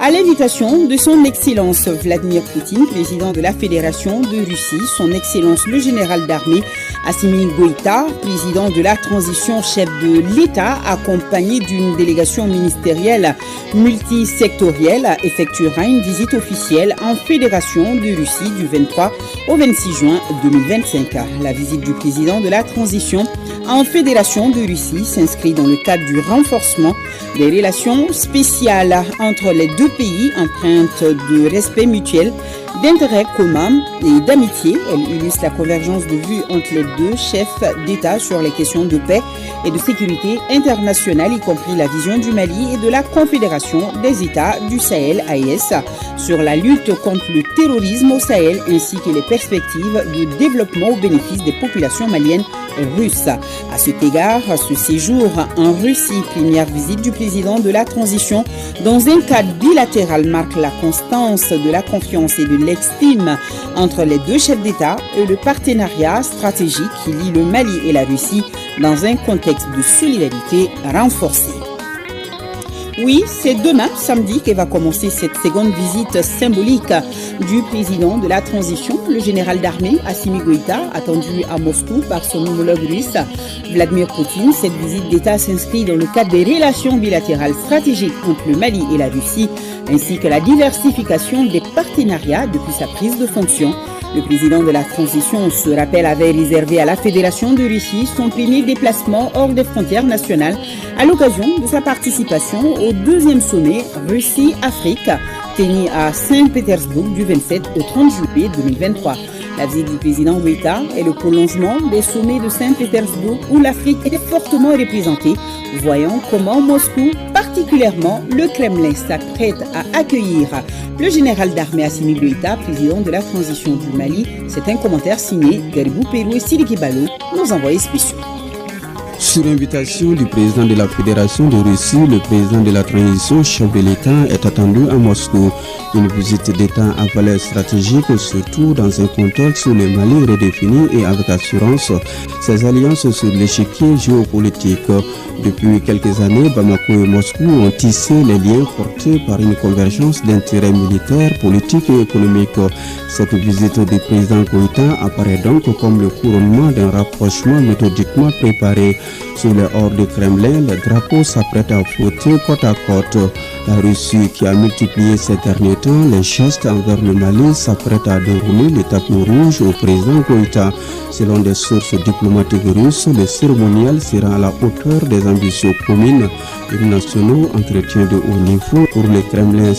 À l'invitation de son Excellence Vladimir Poutine, président de la Fédération de Russie, son Excellence le général d'armée Assimi Goïta, président de la transition chef de l'État, accompagné d'une délégation ministérielle multisectorielle, effectuera une visite officielle en Fédération de Russie du 23 au 26 juin 2025. La visite du président de la transition en Fédération de Russie s'inscrit dans le cadre du renforcement des relations spéciales entre les deux pays, empreintes de respect mutuel, d'intérêt commun et d'amitié. Elle illustre la convergence de vues entre les deux chefs d'État sur les questions de paix et de sécurité internationale, y compris la vision du Mali et de la Confédération des États du Sahel, AES, sur la lutte contre le terrorisme au Sahel, ainsi que les perspectives de développement au bénéfice des populations maliennes et russes. À cet égard, ce séjour en Russie, première visite du président de la transition dans un cadre bilatéral, marque la constance de la confiance et de l'estime entre les deux chefs d'État et le partenariat stratégique qui lie le Mali et la Russie dans un contexte de solidarité renforcée. Oui, c'est demain, samedi, que va commencer cette seconde visite symbolique du président de la transition, le général d'armée Assimi Goïta, attendu à Moscou par son homologue russe Vladimir Poutine. Cette visite d'État s'inscrit dans le cadre des relations bilatérales stratégiques entre le Mali et la Russie, ainsi que la diversification des partenariats depuis sa prise de fonction. Le président de la transition, se rappelle, avait réservé à la Fédération de Russie son premier déplacement hors des frontières nationales à l'occasion de sa participation au deuxième sommet Russie-Afrique tenu à Saint-Pétersbourg du 27 au 30 juillet 2023. La visite du président Goïta est le prolongement des sommets de Saint-Pétersbourg où l'Afrique était fortement représentée. Voyons comment Moscou, particulièrement le Kremlin, s'apprête à accueillir le général d'armée Assimi Goïta, président de la transition du Mali. C'est un commentaire signé Garibou Pérou et Sidiki Balo, nos envoyés spéciaux. Sur invitation du président de la Fédération de Russie, le président de la transition, chef de l'État, est attendu à Moscou. Une visite d'État à valeur stratégique, surtout dans un contexte où le Mali redéfinit et avec assurance ses alliances sur l'échiquier géopolitique. Depuis quelques années, Bamako et Moscou ont tissé les liens portés par une convergence d'intérêts militaires, politiques et économiques. Cette visite du président Goïta apparaît donc comme le couronnement d'un rapprochement méthodiquement préparé. Sous les hordes du Kremlin, les drapeaux s'apprêtent à flotter côte à côte. La Russie, qui a multiplié ces derniers temps les gestes envers le Mali, s'apprête à dérouler le tapis rouge au président Goïta. Selon des sources diplomatiques russes, le cérémonial sera à la hauteur des ambitions communes et nationaux, entretien de haut niveau pour le Kremlin.